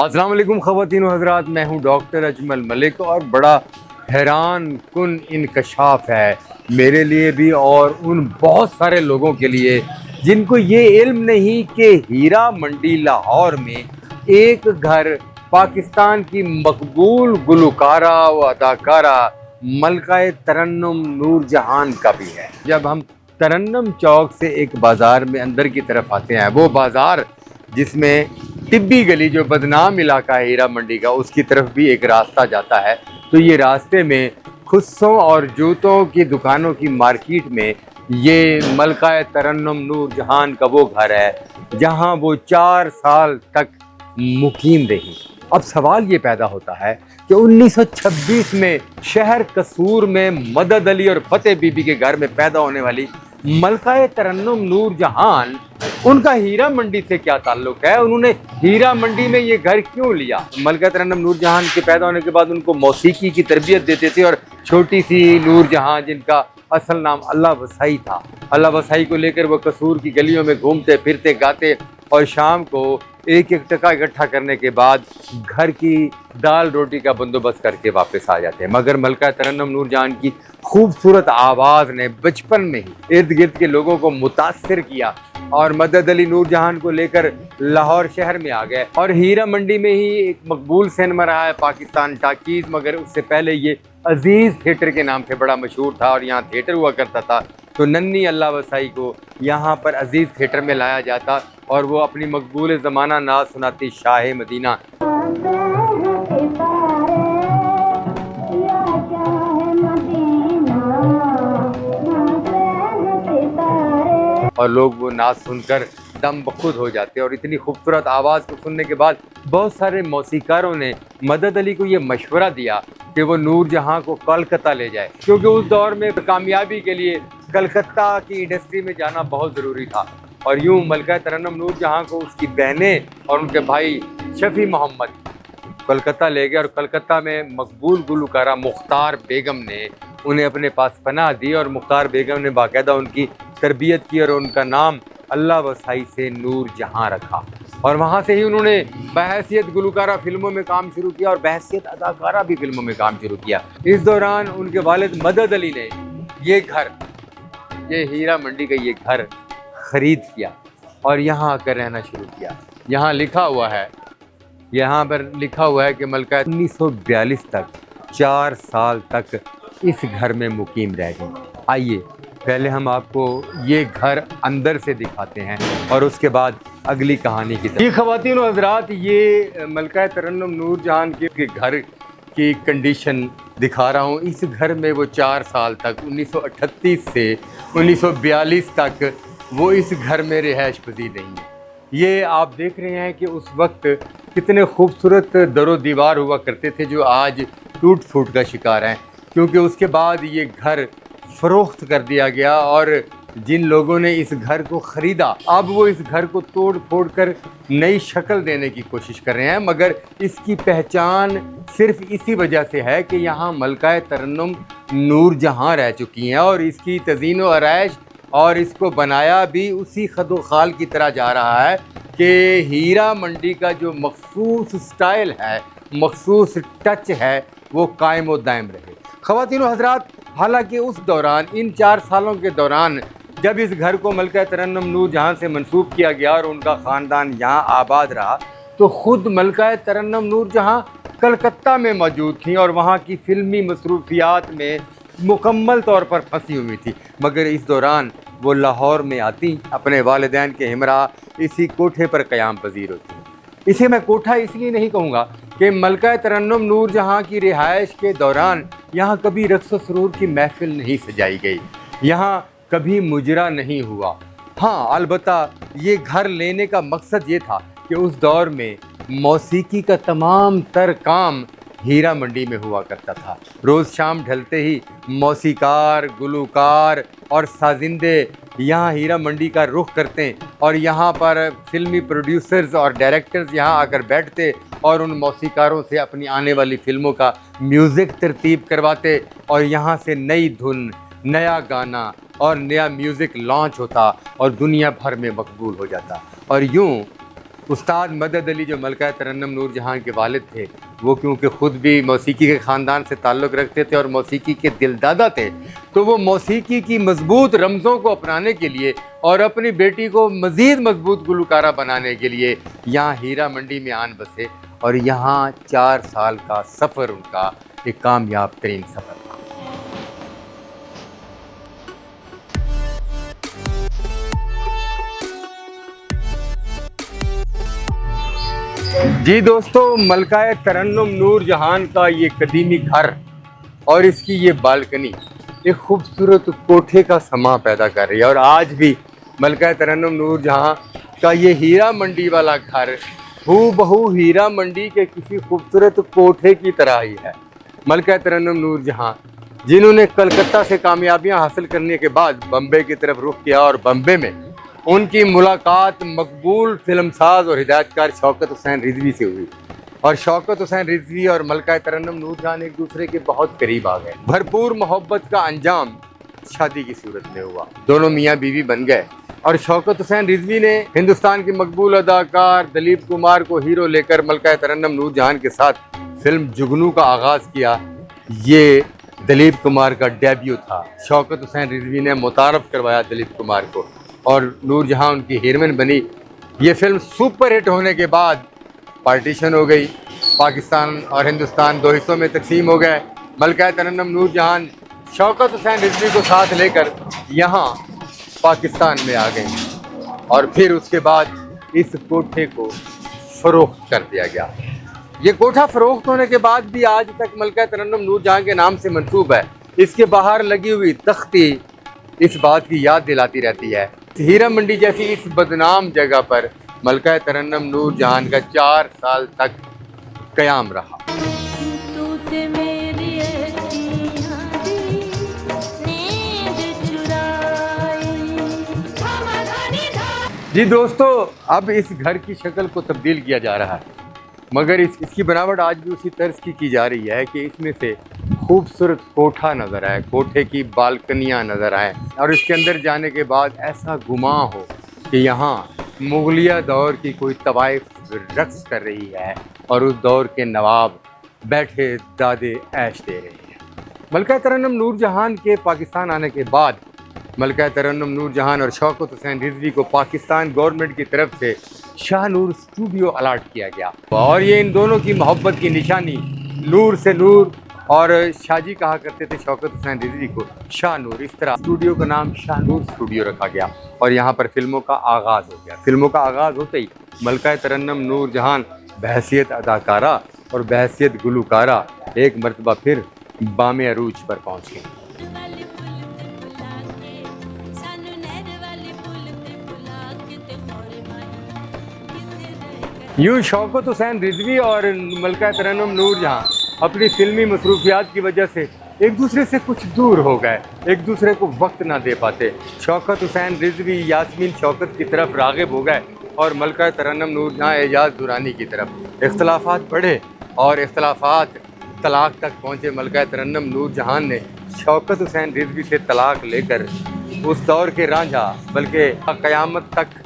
السلام علیکم خواتین و حضرات، میں ہوں ڈاکٹر اجمل ملک اور بڑا حیران کن انکشاف ہے میرے لیے بھی اور ان بہت سارے لوگوں کے لیے جن کو یہ علم نہیں کہ ہیرا منڈی لاہور میں ایک گھر پاکستان کی مقبول گلوکارہ و اداکارہ ملکہ ترنم نور جہان کا بھی ہے۔ جب ہم ترنم چوک سے ایک بازار میں اندر کی طرف آتے ہیں، وہ بازار جس میں طبی گلی جو بدنام علاقہ ہے ہیرا منڈی کا، اس کی طرف بھی ایک راستہ جاتا ہے، تو یہ راستے میں خصوں اور جوتوں کی دکانوں کی مارکیٹ میں یہ ملکہ ترنم نور جہان کا وہ گھر ہے جہاں وہ 4 سال تک مقیم رہی۔ اب سوال یہ پیدا ہوتا ہے کہ 1926 میں شہر قصور میں مدد علی اور فتح بی بی کے گھر میں پیدا ہونے والی ملکہ ترنم نور جہان، ان کا ہیرا منڈی سے کیا تعلق ہے؟ انہوں نے ہیرا منڈی میں یہ گھر کیوں لیا؟ ملکہ ترنم نور جہان کے پیدا ہونے کے بعد ان کو موسیقی کی تربیت دیتے تھے اور چھوٹی سی نور جہان، جن کا اصل نام اللہ وسائی تھا، اللہ وسائی کو لے کر وہ قصور کی گلیوں میں گھومتے پھرتے گاتے اور شام کو ایک ایک ٹکا اکٹھا کرنے کے بعد گھر کی دال روٹی کا بندوبست کر کے واپس آ جاتے ہیں۔ مگر ملکہ ترنم نور جہان کی خوبصورت آواز نے بچپن میں ہی ارد گرد کے لوگوں کو متاثر کیا اور مدد علی نور جہان کو لے کر لاہور شہر میں آ گئے اور ہیرا منڈی میں ہی ایک مقبول سینما رہا ہے پاکستان ٹاکیز، مگر اس سے پہلے یہ عزیز تھیٹر کے نام سے بڑا مشہور تھا اور یہاں تھیٹر ہوا کرتا تھا، تو ننھی اللہ وسائی کو یہاں پر عزیز تھیٹر میں لایا جاتا اور وہ اپنی مقبول زمانہ ناز سناتی شاہ مدینہ اور لوگ وہ ناز سن کر دم بخود ہو جاتے، اور اتنی خوبصورت آواز کو سننے کے بعد بہت سارے موسیقاروں نے مدد علی کو یہ مشورہ دیا کہ وہ نور جہاں کو کلکتہ لے جائے، کیونکہ اس دور میں کامیابی کے لیے کلکتہ کی انڈسٹری میں جانا بہت ضروری تھا۔ اور یوں ملکہ ترنم نور جہاں کو اس کی بہنیں اور ان کے بھائی شفیع محمد کلکتہ لے گئے، اور کلکتہ میں مقبول گلوکارہ مختار بیگم نے انہیں اپنے پاس پناہ دی اور مختار بیگم نے باقاعدہ ان کی تربیت کی اور ان کا نام اللہ وسائی سے نور جہاں رکھا، اور وہاں سے ہی انہوں نے بحیثیت گلوکارہ فلموں میں کام شروع کیا اور بحیثیت اداکارہ بھی فلموں میں کام شروع کیا۔ اس دوران ان کے والد مدد علی نے یہ گھر، یہ ہیرا منڈی کا یہ گھر خرید کیا اور یہاں آ کر رہنا شروع کیا۔ یہاں لکھا ہوا ہے، یہاں پر لکھا ہوا ہے کہ ملکہ 1942 تک 4 سال تک اس گھر میں مقیم رہ گئی۔ آئیے پہلے ہم آپ کو یہ گھر اندر سے دکھاتے ہیں اور اس کے بعد اگلی کہانی کی طرف۔ یہ خواتین و حضرات، یہ ملکہ ترنم نور جہان کے گھر کی کنڈیشن دکھا رہا ہوں۔ اس گھر میں وہ 4 سال تک 1938 سے 1942 تک وہ اس گھر میں رہائش پذیر رہی ہیں۔ یہ آپ دیکھ رہے ہیں کہ اس وقت کتنے خوبصورت در و دیوار ہوا کرتے تھے جو آج ٹوٹ پھوٹ کا شکار ہیں، کیونکہ اس کے بعد یہ گھر فروخت کر دیا گیا اور جن لوگوں نے اس گھر کو خریدا اب وہ اس گھر کو توڑ پھوڑ کر نئی شکل دینے کی کوشش کر رہے ہیں، مگر اس کی پہچان صرف اسی وجہ سے ہے کہ یہاں ملکہ ترنم نور جہاں رہ چکی ہیں، اور اس کی تزئین و آرائش اور اس کو بنایا بھی اسی خد و خال کی طرح جا رہا ہے کہ ہیرا منڈی کا جو مخصوص سٹائل ہے، مخصوص ٹچ ہے، وہ قائم و دائم رہے۔ خواتین و حضرات، حالانکہ اس دوران ان 4 سالوں کے دوران جب اس گھر کو ملکہ ترنم نور جہاں سے منسوب کیا گیا اور ان کا خاندان یہاں آباد رہا، تو خود ملکہ ترنم نور جہاں کلکتہ میں موجود تھیں اور وہاں کی فلمی مصروفیات میں مکمل طور پر پھنسی ہوئی تھی، مگر اس دوران وہ لاہور میں آتی، اپنے والدین کے ہمراہ اسی کوٹھے پر قیام پذیر ہوتی۔ اسے میں کوٹھا اس لیے نہیں کہوں گا کہ ملکہ ترنم نور جہاں کی رہائش کے دوران یہاں کبھی رقص و سرور کی محفل نہیں سجائی گئی، یہاں کبھی مجرا نہیں ہوا۔ ہاں، البتہ یہ گھر لینے کا مقصد یہ تھا کہ اس دور میں موسیقی کا تمام تر کام ہیرا منڈی میں ہوا کرتا تھا۔ روز شام ڈھلتے ہی موسیقار، گلوکار اور سازندے یہاں ہیرا منڈی کا رخ کرتے اور یہاں پر فلمی پروڈیوسرز اور ڈائریکٹرز یہاں آ کر بیٹھتے اور ان موسیقاروں سے اپنی آنے والی فلموں کا میوزک ترتیب کرواتے، اور یہاں سے نئی دھن، نیا گانا اور نیا میوزک لانچ ہوتا اور دنیا بھر میں مقبول ہو جاتا۔ اور یوں استاد مدد علی جو ملکہ ترنم نور جہاں کے والد تھے، وہ کیونکہ خود بھی موسیقی کے خاندان سے تعلق رکھتے تھے اور موسیقی کے دل دادا تھے، تو وہ موسیقی کی مضبوط رمزوں کو اپنانے کے لیے اور اپنی بیٹی کو مزید مضبوط گلوکارہ بنانے کے لیے یہاں ہیرا منڈی میں آن بسے، اور یہاں 4 سال کا سفر ان کا ایک کامیاب ترین سفر تھا۔ جی دوستو، ملکہ ترنم نور جہان کا یہ قدیمی گھر اور اس کی یہ بالکنی ایک خوبصورت کوٹھے کا سما پیدا کر رہی ہے، اور آج بھی ملکہ ترنم نور جہاں کا یہ ہیرا منڈی والا گھر ہو بہو ہیرا منڈی کے کسی خوبصورت کوٹھے کی طرح ہی ہے۔ ملکہ ترنم نور جہاں جنہوں نے کلکتہ سے کامیابیاں حاصل کرنے کے بعد بمبے کی طرف رخ کیا، اور بمبے میں ان کی ملاقات مقبول فلم ساز اور ہدایت کار شوکت حسین رضوی سے ہوئی، اور شوکت حسین رضوی اور ملکہ ترنم نور جہان ایک دوسرے کے بہت قریب آ گئے۔ بھرپور محبت کا انجام شادی کی صورت میں ہوا، دونوں میاں بیوی بن گئے، اور شوکت حسین رضوی نے ہندوستان کے مقبول اداکار دلیپ کمار کو ہیرو لے کر ملکہ ترنم نور جہان کے ساتھ فلم جگنو کا آغاز کیا۔ یہ دلیپ کمار کا ڈیبیو تھا۔ شوکت حسین رضوی نے متعارف کروایا دلیپ کمار کو، اور نور جہاں ان کی ہیروئن بنی۔ یہ فلم سپر ہٹ ہونے کے بعد پارٹیشن ہو گئی، پاکستان اور ہندوستان 2 حصوں میں تقسیم ہو گئے۔ ملکہ ترنم نور جہان شوکت حسین رضوی کو ساتھ لے کر یہاں پاکستان میں آ گئی، اور پھر اس کے بعد اس کوٹھے کو فروخت کر دیا گیا۔ یہ کوٹھا فروخت ہونے کے بعد بھی آج تک ملکہ ترنم نور جہاں کے نام سے منسوب ہے۔ اس کے باہر لگی ہوئی تختی اس بات کی یاد دلاتی رہتی ہے، ہیرا منڈی جیسی اس بدنام جگہ پر ملکہ ترنم نور جہان کا 4 سال تک قیام رہا۔ جی دوستو، اب اس گھر کی شکل کو تبدیل کیا جا رہا ہے، مگر اس کی بناوٹ آج بھی اسی طرز کی جا رہی ہے کہ اس میں سے خوبصورت کوٹھا نظر آئے، کوٹھے کی بالکنیاں نظر آئیں، اور اس کے اندر جانے کے بعد ایسا گمان ہو کہ یہاں مغلیہ دور کی کوئی طوائف رقص کر رہی ہے اور اس دور کے نواب بیٹھے دادے عیش دے رہے ہیں۔ ملکہ ترنم نور جہان کے پاکستان آنے کے بعد ملکہ ترنم نور جہان اور شوکت حسین رضوی کو پاکستان گورنمنٹ کی طرف سے شاہ نور اسٹوڈیو الاٹ کیا گیا، اور یہ ان دونوں کی محبت کی نشانی نور سے نور، اور شاہ جی کہا کرتے تھے شوکت حسین رضوی کو شاہ نور، اس طرح اسٹوڈیو کا نام شاہ نور اسٹوڈیو رکھا گیا، اور یہاں پر فلموں کا آغاز ہو گیا۔ فلموں کا آغاز ہوتے ہی ملکہ ترنم نور جہان بحیثیت اداکارہ اور بحیثیت گلوکارہ ایک مرتبہ پھر بام عروج پر پہنچ گئی۔ یوں شوکت حسین رضوی اور ملکہ ترنم نور جہاں اپنی فلمی مصروفیات کی وجہ سے ایک دوسرے سے کچھ دور ہو گئے، ایک دوسرے کو وقت نہ دے پاتے۔ شوکت حسین رضوی یاسمین شوکت کی طرف راغب ہو گئے، اور ملکہ ترنم نور جہاں اعجاز درانی کی طرف۔ اختلافات بڑھے اور اختلافات طلاق تک پہنچے۔ ملکہ ترنم نور جہان نے شوکت حسین رضوی سے طلاق لے کر اس دور کے رانجھا، بلکہ قیامت تک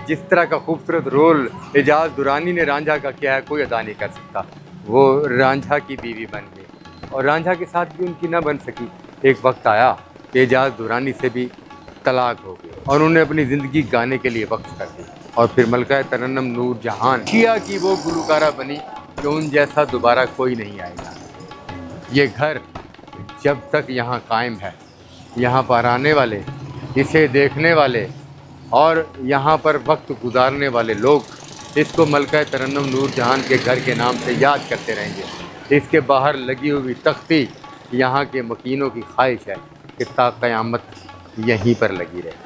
جس طرح کا خوبصورت رول اعجاز درانی نے رانجھا کا کیا ہے کوئی ادا نہیں کر سکتا، وہ رانجھا کی بیوی بن گئی، اور رانجھا کے ساتھ بھی ان کی نہ بن سکی۔ ایک وقت آیا کہ اعجاز درانی سے بھی طلاق ہو گئی، اور انہوں نے اپنی زندگی گانے کے لیے وقف کر دی، اور پھر ملکہ ترنم نور جہان شیعہ کی وہ گلوکارہ بنی کہ ان جیسا دوبارہ کوئی نہیں آئے گا۔ یہ گھر جب تک یہاں قائم ہے، یہاں پر آنے والے، اسے دیکھنے والے اور یہاں پر وقت گزارنے والے لوگ اس کو ملکہ ترنم نور جہان کے گھر کے نام سے یاد کرتے رہیں گے۔ اس کے باہر لگی ہوئی تختی یہاں کے مکینوں کی خواہش ہے کہ تا قیامت یہیں پر لگی رہے۔